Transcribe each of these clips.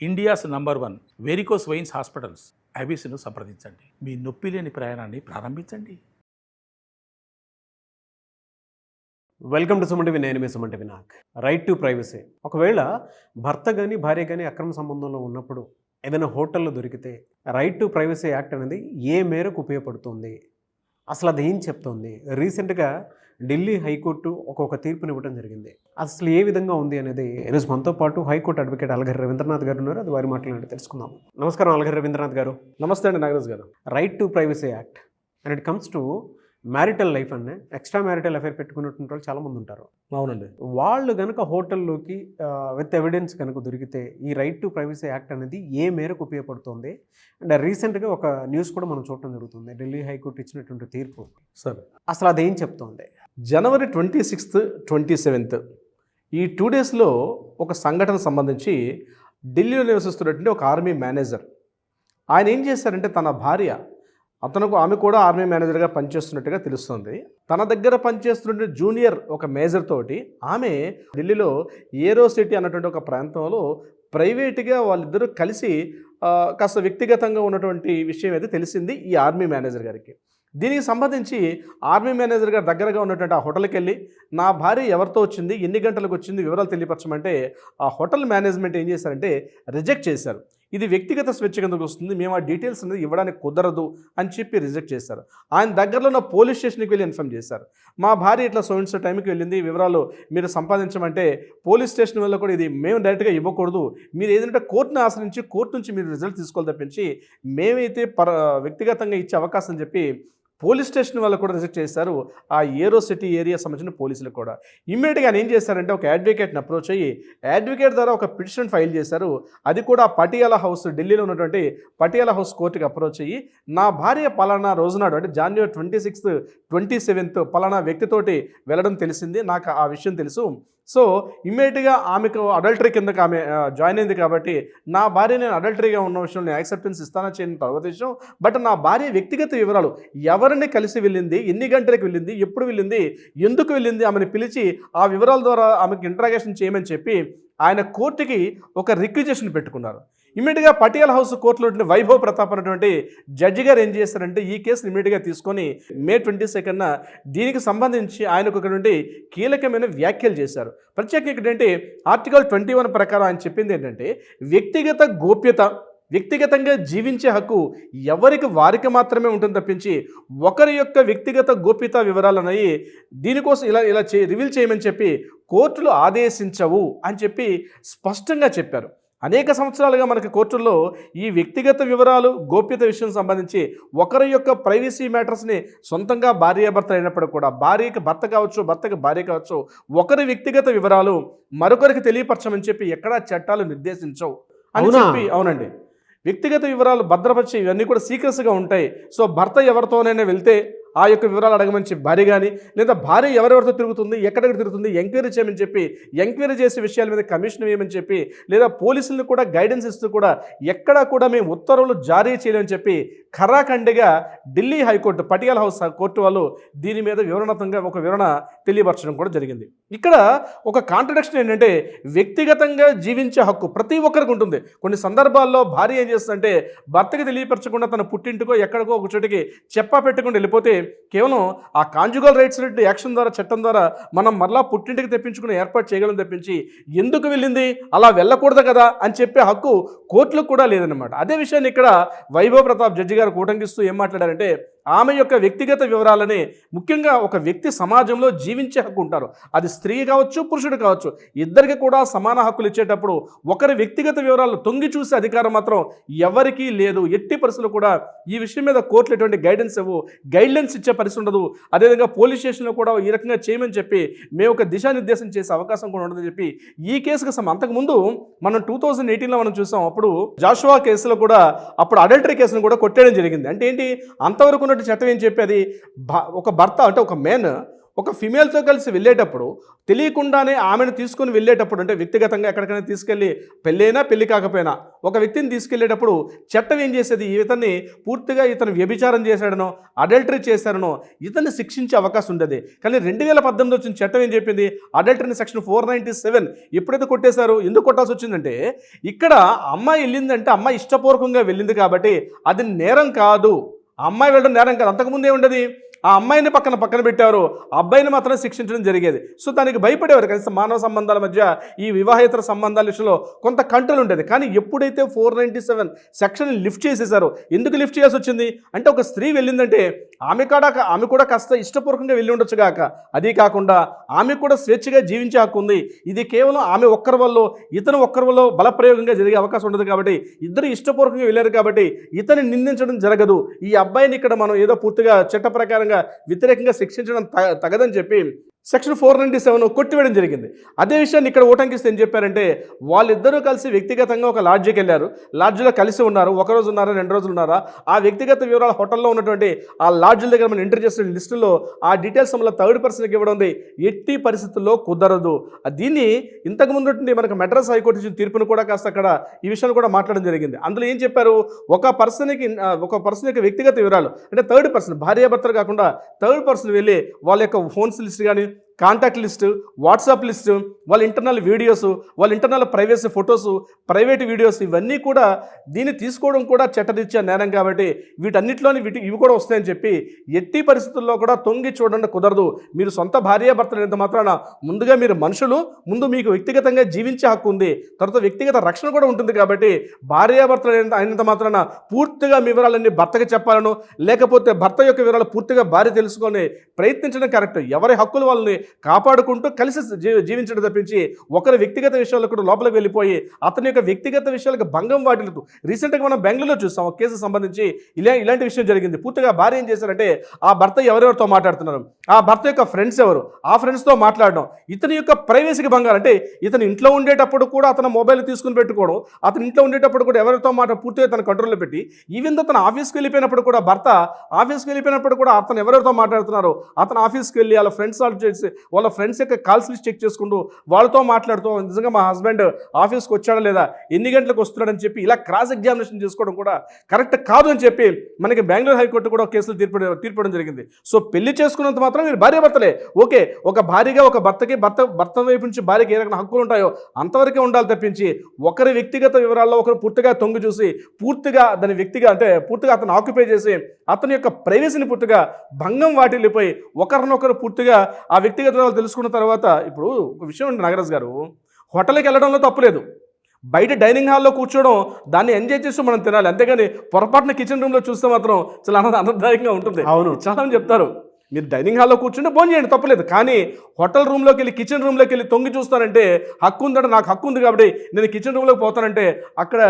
India's number 1 varicose veins hospitals ఐబీసీను సంప్రదించండి. మీ నొప్పి లేని ప్రయాణాన్ని ప్రారంభించండి. Welcome to Suman TV. నేను మీ Suman TV. Right to privacy. ఒకవేళ భర్త కానీ భార్య కానీ అక్రమ సంబంధంలో ఉన్నప్పుడు ఏదైనా హోటల్లో దొరికితే రైట్ టు ప్రైవసీ యాక్ట్ అనేది ఏ మేరకు ఉపయోగపడుతుంది, అసలు అది ఏం చెప్తుంది? రీసెంట్గా ఢిల్లీ హైకోర్టు ఒక్కొక్క తీర్పునివ్వడం జరిగింది. అసలు ఏ విధంగా ఉంది అనేది ఈరోజు మనతో పాటు హైకోర్టు అడ్వకేట్ అలగరి రవీంద్రనాథ్ గారు ఉన్నారు. అది వారి మాట్లాడి తెలుసుకుందాం. నమస్కారం అలగరి రవీంద్రనాథ్ గారు. నమస్తే అండి నాగరాజ్ గారు. Right to privacy act and it comes to marital life అనే ఎక్స్ట్రా మ్యారిటల్ అఫైర్ పెట్టుకున్నటువంటి వాళ్ళు చాలామంది ఉంటారు. అవునండి. వాళ్ళు కనుక హోటల్లోకి విత్ ఎవిడెన్స్ కనుక దొరికితే ఈ రైట్ టు ప్రైవసీ యాక్ట్ అనేది ఏ మేరకు ఉపయోగపడుతుంది? అండ్ రీసెంట్గా ఒక న్యూస్ కూడా మనం చూడటం జరుగుతుంది, ఢిల్లీ హైకోర్టు ఇచ్చినటువంటి తీర్పు. సార్, అసలు అదేం చెప్తోంది? జనవరి 26th, 27th ఈ 2 డేస్లో ఒక సంఘటన సంబంధించి ఢిల్లీలో నివసిస్తున్నటువంటి ఒక ఆర్మీ మేనేజర్, ఆయన ఏం చేశారంటే తన భార్య, ఆమె కూడా ఆర్మీ మేనేజర్గా పనిచేస్తున్నట్టుగా తెలుస్తుంది. తన దగ్గర పనిచేస్తున్న జూనియర్ ఒక మేజర్ తోటి ఆమె ఢిల్లీలో ఏరో సిటీ అన్నటువంటి ఒక ప్రాంతంలో ప్రైవేట్గా వాళ్ళిద్దరూ కలిసి కాస్త వ్యక్తిగతంగా ఉన్నటువంటి విషయం అయితే తెలిసింది ఈ ఆర్మీ మేనేజర్ గారికి. దీనికి సంబంధించి ఆర్మీ మేనేజర్ గారి దగ్గరగా ఉన్నటువంటి ఆ హోటల్కి వెళ్ళి నా భార్య ఎవరితో వచ్చింది, ఎన్ని గంటలకు వచ్చింది, వివరాలు తెలియపరచమంటే ఆ హోటల్ మేనేజ్మెంట్ ఏం చేశారంటే రిజెక్ట్ చేశారు. ఇది వ్యక్తిగత స్వేచ్ఛ కిందకు వస్తుంది, మేము ఆ డీటెయిల్స్ అనేది ఇవ్వడానికి కుదరదు అని చెప్పి రిజెక్ట్ చేశారు. ఆయన దగ్గరలో ఉన్న పోలీస్ స్టేషన్కి వెళ్ళి ఇన్ఫార్మ్ చేశారు, మా భార్య ఇట్లా సో టైంకి వెళ్ళింది, వివరాలు మీరు సంపాదించమంటే పోలీస్ స్టేషన్ వల్ల కూడా ఇది మేము డైరెక్ట్గా ఇవ్వకూడదు, మీరు ఏదంటే కోర్టును ఆశ్రయించి కోర్టు నుంచి మీరు రిజల్ట్ తీసుకోవాలి తప్పించి మేమైతే వ్యక్తిగతంగా ఇచ్చే అవకాశం చెప్పి పోలీస్ స్టేషన్ వాళ్ళు కూడా రిజెక్ట్ చేశారు. ఆ ఏరో సిటీ ఏరియా సంబంధించిన పోలీసులు కూడా ఇమ్మీడియట్గా ఏం చేశారంటే ఒక అడ్వకేట్ని అప్రోచ్ అయ్యి అడ్వకేట్ ద్వారా ఒక పిటిషన్ ఫైల్ చేశారు. అది కూడా పటియాలా హౌస్, ఢిల్లీలో ఉన్నటువంటి పటియాలా హౌస్ కోర్టుకి అప్రోచ్ అయ్యి నా భార్య పలానా రోజునాడు అంటే జనవరి 26th, 27th పలానా వ్యక్తితోటి వెళ్ళడం తెలిసింది, నాకు ఆ విషయం తెలుసు. సో ఇమ్మీడియట్గా ఆమెకు అడల్టరీ కిందకి ఆమె జాయిన్ అయింది కాబట్టి నా భార్య నేను అడల్టరీగా ఉన్న విషయంలో నేను యాక్సెప్టెన్స్ ఇస్తానా చేయని తర్వాత విషయం. బట్ నా భార్య వ్యక్తిగత వివరాలు, ఎవరిని కలిసి వెళ్ళింది, ఎన్ని గంటలకు వెళ్ళింది, ఎప్పుడు వెళ్ళింది, ఎందుకు వెళ్ళింది, ఆమెను పిలిచి ఆ వివరాల ద్వారా ఆమెకు ఇంట్రాగేషన్ చేయమని చెప్పి ఆయన కోర్టుకి ఒక రిక్విజేషన్ పెట్టుకున్నారు. ఇమ్మీడియట్గా పటియాలా హౌస్ కోర్టులో వైభవ్ ప్రతాప్ అనేటువంటి జడ్జి గారు ఏం చేశారంటే ఈ కేసును ఇమ్మీడియట్గా తీసుకొని May 22nd దీనికి సంబంధించి ఆయనకు ఒక నుండి కీలకమైన వ్యాఖ్యలు చేశారు. ప్రత్యేకంగా ఏంటంటే ఆర్టికల్ 21 ప్రకారం ఆయన చెప్పింది ఏంటంటే వ్యక్తిగత గోప్యత, వ్యక్తిగతంగా జీవించే హక్కు ఎవరికి వారికి మాత్రమే ఉంటుంది తప్పించి ఒకరి యొక్క వ్యక్తిగత గోప్యత వివరాలు అనేవి దీనికోసం ఇలా రివీల్ చేయమని చెప్పి కోర్టులు ఆదేశించవు అని చెప్పి స్పష్టంగా చెప్పారు. అనేక సంవత్సరాలుగా మనకి కోర్టుల్లో ఈ వ్యక్తిగత వివరాలు, గోప్యత విషయం సంబంధించి ఒకరి యొక్క ప్రైవసీ మ్యాటర్స్ని సొంతంగా భార్యాభర్తలు అయినప్పుడు కూడా భార్యకి భర్త కావచ్చు, భర్తకి భార్య కావచ్చు, ఒకరి వ్యక్తిగత వివరాలు మరొకరికి తెలియపరచమని చెప్పి ఎక్కడా చట్టాలు నిర్దేశించవు అని చెప్పి. అవునండి, వ్యక్తిగత వివరాలు భద్రపరిచి ఇవన్నీ కూడా సీక్రెట్స్గా ఉంటాయి. సో భర్త ఎవరితోనైనా వెళ్తే ఆ యొక్క వివరాలు అడగమని చెప్పి భార్య కానీ, లేదా భార్య ఎవరెవరితో తిరుగుతుంది, ఎక్కడెక్కడ తిరుగుతుంది ఎంక్వైరీ చేయమని చెప్పి, ఎంక్వైరీ చేసే విషయాల మీద కమిషన్ వేయమని చెప్పి, లేదా పోలీసులను కూడా గైడెన్స్ ఇస్తూ కూడా ఎక్కడా కూడా మేము ఉత్తర్వులు జారీ చేయలేమని చెప్పి ఖరాఖండిగా Delhi high court Patiala house court వాళ్ళు దీని మీద వివరణాత్మకంగా ఒక వివరణ తెలియపరచడం కూడా జరిగింది. ఇక్కడ ఒక కాంట్రడిక్షన్ ఏంటంటే వ్యక్తిగతంగా జీవించే హక్కు ప్రతి ఒక్కరికి ఉంటుంది. కొన్ని సందర్భాల్లో భార్య ఏం చేస్తుందంటే భర్తకి తెలియపరచకుండా తన పుట్టింటికో ఎక్కడికో ఒక చోటికి చెప్పా పెట్టకుండా వెళ్ళిపోతే కేవలం ఆ కాంజుగల్ రైట్స్ యాక్షన్ ద్వారా, చట్టం ద్వారా మనం మరలా పుట్టింటికి తెప్పించుకుని ఏర్పాటు చేయగలం తప్పించి ఎందుకు వెళ్ళింది, అలా వెళ్ళకూడదు కదా అని చెప్పే హక్కు కోర్టులకు కూడా లేదన్నమాట. అదే విషయాన్ని ఇక్కడ వైభవ్ ప్రతాప్ జడ్జి గారు ఉటంకిస్తూ ఏం మాట్లాడారంటే ఆమె యొక్క వ్యక్తిగత వివరాలని, ముఖ్యంగా ఒక వ్యక్తి సమాజంలో జీవించే హక్కు ఉంటారు, అది స్త్రీ కావచ్చు, పురుషుడు కావచ్చు, ఇద్దరికి కూడా సమాన హక్కులు ఇచ్చేటప్పుడు ఒకరి వ్యక్తిగత వివరాలు తొంగి చూసే అధికారం మాత్రం ఎవరికీ లేదు. ఎట్టి పరిస్థితులు కూడా ఈ విషయం మీద కోర్టులు ఎటువంటి గైడెన్స్ గైడ్లైన్స్ ఇచ్చే పరిస్థితి ఉండదు. అదేవిధంగా పోలీస్ స్టేషన్లో కూడా ఈ రకంగా చేయమని చెప్పి మేము ఒక దిశానిర్దేశం చేసే అవకాశం కూడా ఉండదని చెప్పి ఈ కేసుకు అంతకుముందు మనం 2018లో మనం చూసాం. అప్పుడు జాషువా కేసులో కూడా అప్పుడు అడల్టరీ కేసును కూడా కొట్టేయడం జరిగింది. అంటే ఏంటి, అంతవరకు చట్టం ఏం చెప్పేది, ఒక భర్త అంటే ఒక మెన్ ఒక ఫిమేల్తో కలిసి వెళ్ళేటప్పుడు తెలియకుండానే ఆమెను తీసుకొని వెళ్ళేటప్పుడు, అంటే వ్యక్తిగతంగా ఎక్కడికైనా తీసుకెళ్ళి పెళ్ళైనా పెళ్ళి కాకపోయినా ఒక వ్యక్తిని తీసుకెళ్లేటప్పుడు చట్టం ఏం చేసేది, ఇతన్ని పూర్తిగా ఇతను వ్యభిచారం చేశాడనో అడల్టరీ చేశాడనో ఇతన్ని శిక్షించే అవకాశం ఉండేది. కానీ 2018 వచ్చిన చట్టం ఏం చెప్పింది, అడల్టరీని సెక్షన్ 497 ఎప్పుడైతే కొట్టేశారు. ఎందుకు కొట్టాల్సి వచ్చిందంటే ఇక్కడ అమ్మాయి వెళ్ళిందంటే అమ్మాయి ఇష్టపూర్వకంగా వెళ్ళింది కాబట్టి అది నేరం కాదు. అమ్మాయి వెళ్ళడం నేరం కాదు. అంతకుముందు ఏముండేది, ఆ అమ్మాయిని పక్కన పెట్టారు, అబ్బాయిని మాత్రం శిక్షించడం జరిగేది. సో దానికి భయపడేవారు. కనీసం మానవ సంబంధాల మధ్య ఈ వివాహేతర సంబంధాల విషయంలో కొంత కంట్రోల్ ఉండేది. కానీ ఎప్పుడైతే 497 సెక్షన్ లిఫ్ట్ చేసేసారో, ఎందుకు లిఫ్ట్ చేయాల్సి వచ్చింది అంటే ఒక స్త్రీ వెళ్ళిందంటే ఆమె కూడా కాస్త ఇష్టపూర్వకంగా వెళ్ళి ఉండొచ్చు కాక, అది కాకుండా ఆమె కూడా స్వేచ్ఛగా జీవించే హక్కు ఉంది. ఇది కేవలం ఆమె ఒక్కరి వల్ల ఇతను ఒక్కరి వల్ల బలప్రయోగంగా జరిగే అవకాశం ఉండదు కాబట్టి ఇద్దరు ఇష్టపూర్వకంగా వెళ్ళారు కాబట్టి ఇతన్ని నిందించడం జరగదు. ఈ అబ్బాయిని ఇక్కడ మనం ఏదో పూర్తిగా చట్ట ప్రకారంగా వ్యతిరేకంగా శిక్షించడం తగదని చెప్పి సెక్షన్ 497 కొట్టివేయడం జరిగింది. అదే విషయాన్ని ఇక్కడ ఓటంకిస్తే ఏం చెప్పారంటే వాళ్ళిద్దరూ కలిసి వ్యక్తిగతంగా ఒక లాడ్జికి వెళ్ళారు, లాడ్జిలో కలిసి ఉన్నారు, ఒకరోజు ఉన్నారా 2 రోజులు ఉన్నారా, ఆ వ్యక్తిగత వివరాలు హోటల్లో ఉన్నటువంటి ఆ లాడ్జిల దగ్గర మనం ఎంటర్ చేసిన లిస్టులో ఆ డీటెయిల్స్ మళ్ళీ థర్డ్ పర్సన్కి ఇవ్వడం ఎట్టి పరిస్థితుల్లో కుదరదు. దీన్ని ఇంతకుముందు మనకు మెడ్రాస్ హైకోర్టు ఇచ్చిన తీర్పును కూడా కాస్త అక్కడ ఈ విషయాన్ని కూడా మాట్లాడడం జరిగింది. అందులో ఏం చెప్పారు, ఒక పర్సన్ యొక్క వ్యక్తిగత వివరాలు అంటే థర్డ్ పర్సన్, భార్యాభర్తలు కాకుండా థర్డ్ పర్సన్ వెళ్ళి వాళ్ళ యొక్క ఫోన్స్ లిస్ట్ కానీ, కాంటాక్ట్ లిస్టు, వాట్సాప్ లిస్టు, వాళ్ళ ఇంటర్నల్ వీడియోస్, వాళ్ళ internal privacy photos, private videos, ఇవన్నీ కూడా దీన్ని తీసుకోవడం కూడా చట్టరీత్యా నేరం కాబట్టి వీటన్నిటిలోని ఇవి కూడా వస్తాయని చెప్పి ఎట్టి పరిస్థితుల్లో కూడా తొంగి చూడండి కుదరదు. మీరు సొంత భార్యాభర్తలు ఎంత మాత్రాన ముందుగా మీరు మనుషులు, ముందు మీకు వ్యక్తిగతంగా జీవించే హక్కు ఉంది, తర్వాత వ్యక్తిగత రక్షణ కూడా ఉంటుంది కాబట్టి భార్యాభర్తలు అయినంత మాత్రాన పూర్తిగా మీ వివరాలన్నీ భర్తకి చెప్పాలను, లేకపోతే భర్త యొక్క వివరాలు పూర్తిగా భార్య తెలుసుకొని ప్రయత్నించడం కరెక్ట్. ఎవరి హక్కులు వాళ్ళని కాపాడుకుంటూ కలిసి జీవించడం తప్పించి ఒకరి వ్యక్తిగత విషయాల్లో కూడా లోపలికి వెళ్ళిపోయి అతని యొక్క వ్యక్తిగత విషయాలకు భంగం వాటిల్లుతూ రీసెంట్గా మనం బెంగళూరులో చూస్తాం. ఒక కేసు సంబంధించి ఇలాంటి విషయం జరిగింది. పూర్తిగా భార్య ఏం చేశారంటే ఆ భర్త ఎవరెవరితో మాట్లాడుతున్నారు, ఆ భర్త యొక్క ఫ్రెండ్స్ ఎవరు, ఆ ఫ్రెండ్స్తో మాట్లాడడం, ఇతని యొక్క ప్రైవసీకి భంగం. అంటే ఇతను ఇంట్లో ఉండేటప్పుడు కూడా అతను మొబైల్ తీసుకుని పెట్టుకోవడం, అతను ఇంట్లో ఉండేటప్పుడు కూడా ఎవరితో పూర్తిగా తన కంట్రోల్లో పెట్టి, ఈవెన్ తన ఆఫీస్కి వెళ్ళిపోయినప్పుడు కూడా భర్త ఆఫీస్కి వెళ్ళిపోయినప్పుడు కూడా అతను ఎవరెవరితో మాట్లాడుతున్నారో అతను ఆఫీస్కి వెళ్ళి వాళ్ళ ఫ్రెండ్స్ చేసి వాళ్ళ ఫ్రెండ్స్ యొక్క కాల్స్ లిస్ట్ చెక్ చేసుకుంటూ వాళ్ళతో మాట్లాడుతూ నిజంగా మా హస్బెండ్ ఆఫీస్కి వచ్చాడా లేదా, ఎన్ని గంటలకు వస్తున్నాడని చెప్పి ఇలా క్రాస్ ఎగ్జామినేషన్ చేసుకోవడం కూడా కరెక్ట్ కాదు అని చెప్పి మనకి బెంగళూరు హైకోర్టు కూడా కేసులు తీర్పడం జరిగింది. సో పెళ్లి చేసుకున్నంత మాత్రం మీరు భార్యాభర్తలే, ఓకే, ఒక భార్యగా ఒక భర్త వైపు నుంచి భార్యకి ఏ రకమైన హక్కులు ఉంటాయో అంతవరకే ఉండాలి తప్పించి ఒకరి వ్యక్తిగత వివరాల్లో ఒకరు పూర్తిగా తొంగి చూసి పూర్తిగా దాని పూర్తిగా అతను ఆక్యుపై చేసి అతని యొక్క ప్రైవసీని పూర్తిగా భంగం వాటిల్లిపోయి ఒకరినొకరు పూర్తిగా ఆ వ్యక్తిగత వివరాలు తెలుసుకున్న తర్వాత, ఇప్పుడు ఒక విషయం ఉంది నాగరాజు గారు, హోటల్కి వెళ్ళడంలో తప్పులేదు, బయట డైనింగ్ హాల్లో కూర్చోవడం దాన్ని ఎంజాయ్ చేస్తూ మనం తినాలి, అంతేగాని పొరపాటున కిచెన్ రూమ్లో చూస్తే మాత్రం చాలా ఆనందదాయకంగా ఉంటుంది. అవును, చాలా మంది చెప్తారు మీరు డైనింగ్ హాల్లో కూర్చుంటే భోజనం చేయండి తప్పలేదు, కానీ హోటల్ రూమ్లోకి వెళ్ళి కిచెన్ రూమ్లోకి వెళ్ళి తొంగి చూస్తానంటే హక్కు ఉందంటే నాకు హక్కు ఉంది కాబట్టి నేను కిచెన్ రూమ్లోకి పోతానంటే అక్కడ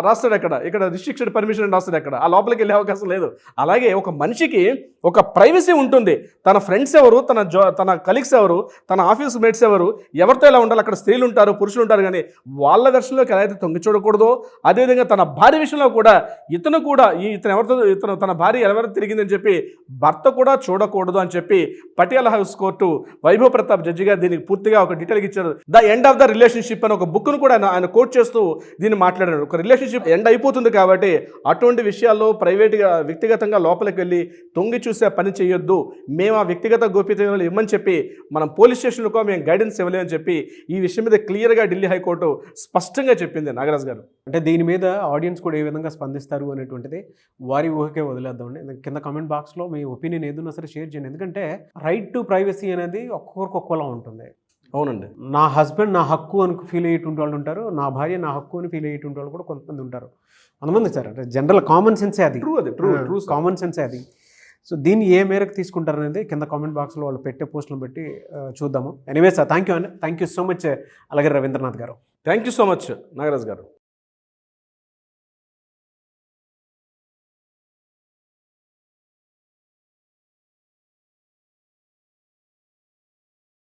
రాస్తాడు, ఇక్కడ రిస్ట్రిక్టెడ్ పర్మిషన్ రాస్తాడు, అక్కడ ఆ లోపలికి వెళ్ళే అవకాశం లేదు. అలాగే ఒక మనిషికి ఒక ప్రైవసీ ఉంటుంది. తన ఫ్రెండ్స్ ఎవరు, తన కలీగ్స్ ఎవరు, తన ఆఫీస్ మేట్స్ ఎవరు, ఎవరితో ఎలా ఉండాలి, అక్కడ స్త్రీలు ఉంటారు, పురుషులు ఉంటారు, కానీ వాళ్ళ దర్శనంలోకి ఎలా అయితే తొంగి చూడకూడదో అదేవిధంగా తన భార్య విషయంలో కూడా ఇతను తన భార్య ఎవరితో తిరిగిందని చెప్పి భర్త కూడా చూడకూడదు అని చెప్పి Patiala house court Vaibhav Pratap judge గారు దీనికి పూర్తిగా ఒక డీటెయిల్గా ఇచ్చారు. The end of the relationship అని ఒక బుక్ను కూడా ఆయన కోట్ చేస్తూ దీన్ని మాట్లాడారు. ఒక రిలేషన్షిప్ ఎండ్ అయిపోతుంది కాబట్టి అటువంటి విషయాల్లో ప్రైవేట్గా వ్యక్తిగతంగా లోపలికి వెళ్ళి తొంగి చూసే పని చేయొద్దు, మేము ఆ వ్యక్తిగత గోప్యతలు ఇవ్వమని చెప్పి మనం పోలీస్ స్టేషన్లో మేము గైడెన్స్ ఇవ్వలేమని చెప్పి ఈ విషయం మీద క్లియర్గా ఢిల్లీ హైకోర్టు స్పష్టంగా చెప్పింది. నాగరాజ్ గారు, అంటే దీని మీద ఆడియన్స్ కూడా ఏ విధంగా స్పందిస్తారు అనేటువంటిది వారి ఊహకే వదిలేద్దామండి. కింద కామెంట్ బాక్స్లో మీ ఒపీనియన్ ఏదైనా సరే షేర్ చేయండి. ఎందుకంటే రైట్ టు ప్రైవసీ అనేది ఒక్కొక్కరికి ఒక్కోలా ఉంటుంది. అవునండి, నా హస్బెండ్ నా హక్కు అని ఫీల్ అయ్యేటువంటి వాళ్ళు ఉంటారు, నా భార్య నా హక్కు అని ఫీల్ అయ్యేటువంటి వాళ్ళు కూడా కొంతమంది ఉంటారు. కొంతమంది సార్ అంటే జనరల్ కామన్ సెన్సే అది, ట్రూ కామన్ సెన్సే అది. సో దీన్ని ఏ మేరకు తీసుకుంటారనేది కింద కామెంట్ బాక్స్లో వాళ్ళు పెట్టే పోస్టులను బట్టి చూద్దాము. Anyway sir, thank you so much అలాగే రవీంద్రనాథ్ గారు. Thank you so much Nagaraj గారు.